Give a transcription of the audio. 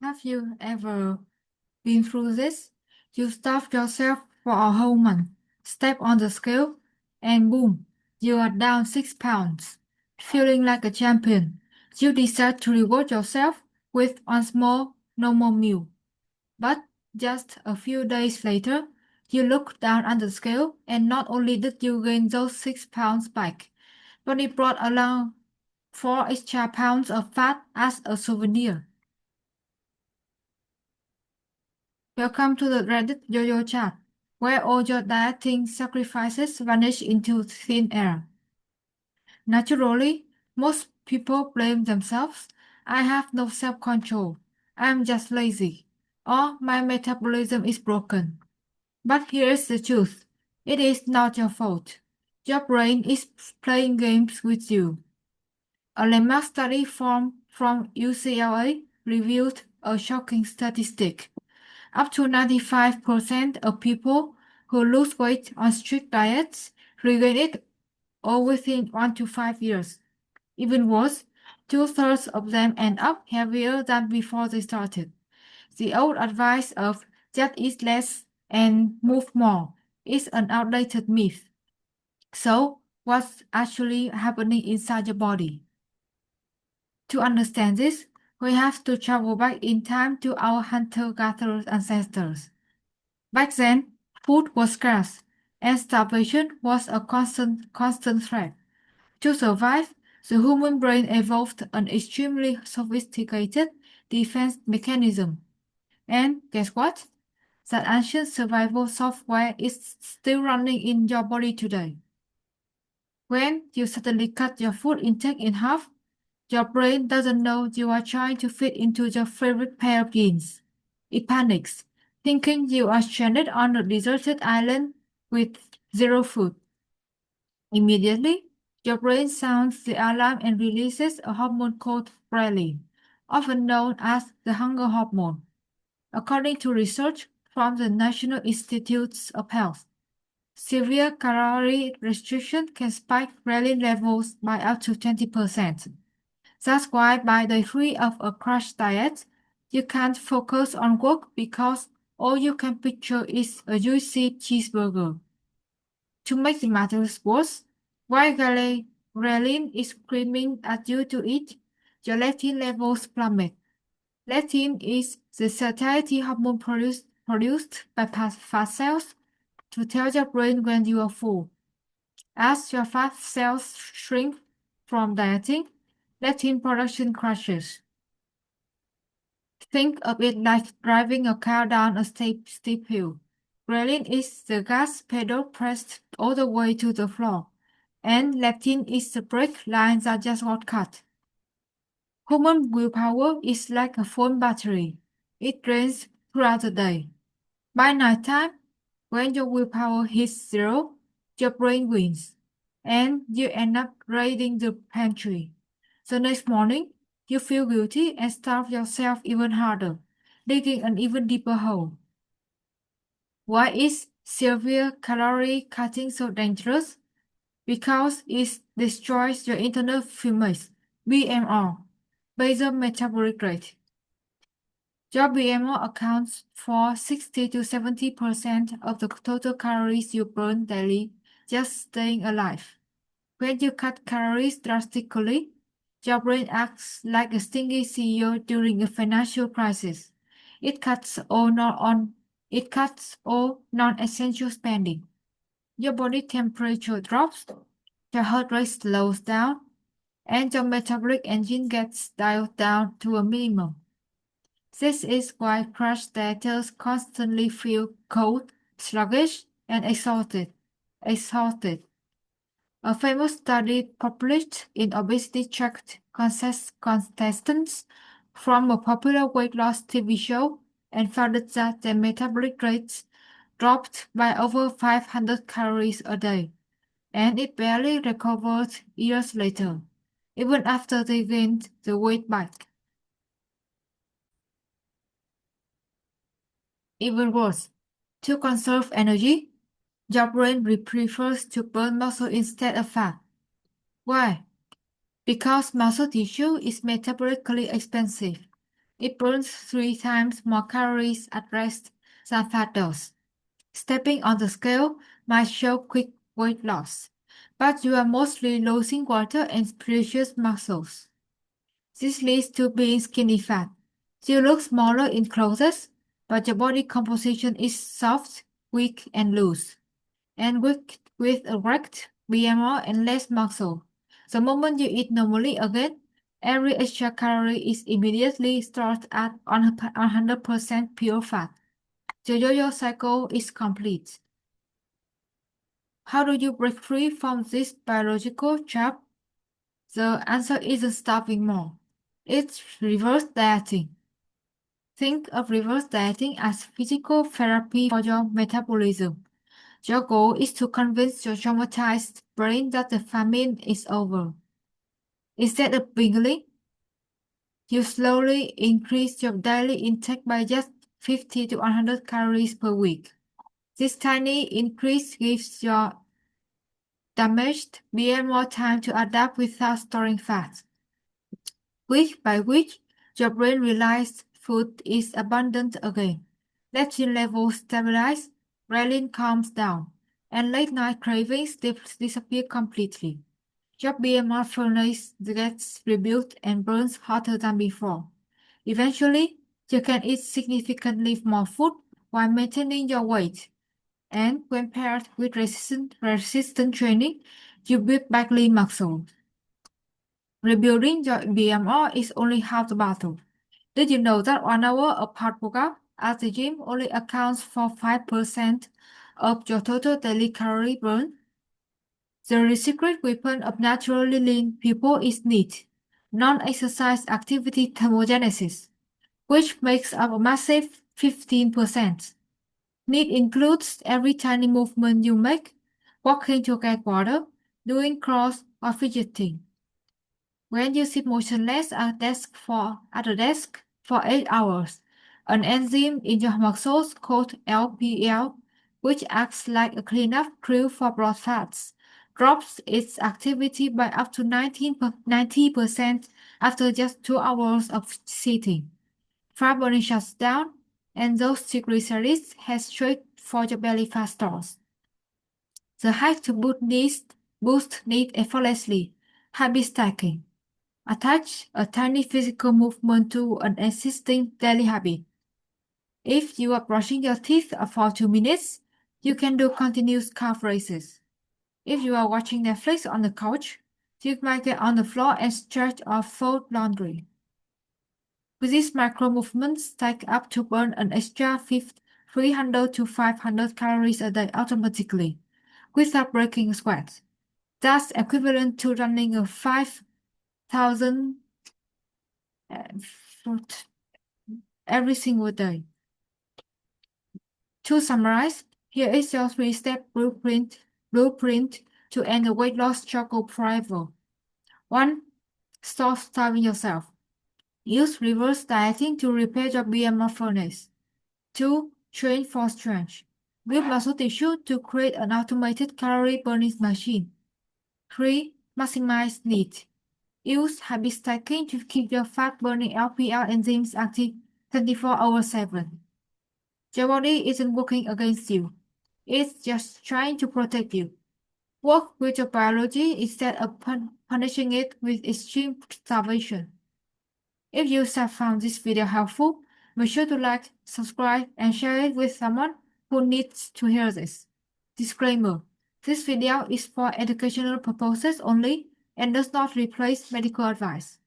Have you ever been through this? You starve yourself for a whole month, step on the scale, and boom, you are down 6 pounds. Feeling like a champion, you decide to reward yourself with one small, normal meal. But just a few days later, you look down at the scale, and not only did you gain those 6 pounds back, but it brought along 4 extra pounds of fat as a souvenir. Welcome to the Reddit Yo-Yo chat, where all your dieting sacrifices vanish into thin air. Naturally, most people blame themselves. I have no self-control. I'm just lazy. Or my metabolism is broken. But here's the truth. It is not your fault. Your brain is playing games with you. A landmark study from UCLA revealed a shocking statistic. Up to 95% of people who lose weight on strict diets regain it all within 1 to 5 years. Even worse, two-thirds of them end up heavier than before they started. The old advice of just eat less and move more is an outdated myth. So, what's actually happening inside your body? To understand this, we have to travel back in time to our hunter-gatherer ancestors. Back then, food was scarce, and starvation was a constant threat. To survive, the human brain evolved an extremely sophisticated defense mechanism. And guess what? That ancient survival software is still running in your body today. When you suddenly cut your food intake in half, your brain doesn't know you are trying to fit into your favorite pair of jeans. It panics, thinking you are stranded on a deserted island with zero food. Immediately, your brain sounds the alarm and releases a hormone called ghrelin, often known as the hunger hormone. According to research from the National Institutes of Health, severe calorie restriction can spike ghrelin levels by up to 20%. That's why by day 3 of a crash diet, you can't focus on work because all you can picture is a juicy cheeseburger. To make the matters worse, while ghrelin is screaming at you to eat, your leptin levels plummet. Leptin is the satiety hormone produced by fat cells to tell your brain when you are full. As your fat cells shrink from dieting, leptin production crashes. Think of it like driving a car down a steep hill. Ghrelin is the gas pedal pressed all the way to the floor, and leptin is the brake line that just got cut. Human willpower is like a phone battery. It drains throughout the day. By nighttime, when your willpower hits zero, your brain wins, and you end up raiding the pantry. The next morning, you feel guilty and starve yourself even harder, digging an even deeper hole. Why is severe calorie cutting so dangerous? Because it destroys your internal fumes, BMR, basal metabolic rate. Your BMR accounts for 60 to 70% of the total calories you burn daily just staying alive. When you cut calories drastically, your brain acts like a stingy CEO during a financial crisis. It cuts all non-essential spending. Your body temperature drops, your heart rate slows down, and your metabolic engine gets dialed down to a minimum. This is why crash dieters constantly feel cold, sluggish, and exhausted. A famous study published in Obesity tracked contestants from a popular weight loss TV show and found that their metabolic rates dropped by over 500 calories a day, and it barely recovered years later, even after they gained the weight back. Even worse, to conserve energy, your brain prefers to burn muscle instead of fat. Why? Because muscle tissue is metabolically expensive. It burns 3 times more calories at rest than fat does. Stepping on the scale might show quick weight loss, but you are mostly losing water and precious muscles. This leads to being skinny fat. You look smaller in clothes, but your body composition is soft, weak, and loose, and with a wrecked BMR and less muscle. The moment you eat normally again, every extra calorie is immediately stored at 100% pure fat. The yo-yo cycle is complete. How do you break free from this biological trap? The answer isn't stopping more. It's reverse dieting. Think of reverse dieting as physical therapy for your metabolism. Your goal is to convince your traumatized brain that the famine is over. Instead of binging, you slowly increase your daily intake by just 50 to 100 calories per week. This tiny increase gives your damaged BM more time to adapt without storing fat. Week by week, your brain realizes food is abundant again. Leptin levels stabilize, ghrelin calms down, and late night cravings disappear completely. Your BMR furnace gets rebuilt and burns hotter than before. Eventually, you can eat significantly more food while maintaining your weight. And when paired with resistant training, you build back lean muscle. Rebuilding your BMR is only half the battle. Did you know that 1 hour of hard workout at the gym only accounts for 5% of your total daily calorie burn? The secret weapon of naturally lean people is NEAT, non-exercise activity thermogenesis, which makes up a massive 15%. NEAT includes every tiny movement you make, walking to get water, doing crawls, or fidgeting. When you sit motionless at a desk for 8 hours, an enzyme in your muscles called LPL, which acts like a cleanup crew for blood fats, drops its activity by up to 90% after just 2 hours of sitting. Fat burning shuts down, and those triglycerides head straight for your belly fat stores. The hack to boost need effortlessly: habit stacking. Attach a tiny physical movement to an existing daily habit. If you are brushing your teeth for 2 minutes, you can do continuous calf raises. If you are watching Netflix on the couch, you might get on the floor and stretch or fold laundry. With these micro movements stack up to burn an extra 300 to 500 calories a day automatically, without breaking a sweat. That's equivalent to running a 5,000 foot every single day. To summarize, here is your 3-step blueprint to end the weight loss struggle forever. 1. Stop starving yourself. Use reverse dieting to repair your BMR furnace. 2. Train for strength. Build muscle tissue to create an automated calorie burning machine. 3. Maximize NEAT. Use habit stacking to keep your fat burning LPL enzymes active 24 hours 7. Your body isn't working against you. It's just trying to protect you. Work with your biology instead of punishing it with extreme starvation. If you have found this video helpful, make sure to like, subscribe, and share it with someone who needs to hear this. Disclaimer: this video is for educational purposes only and does not replace medical advice.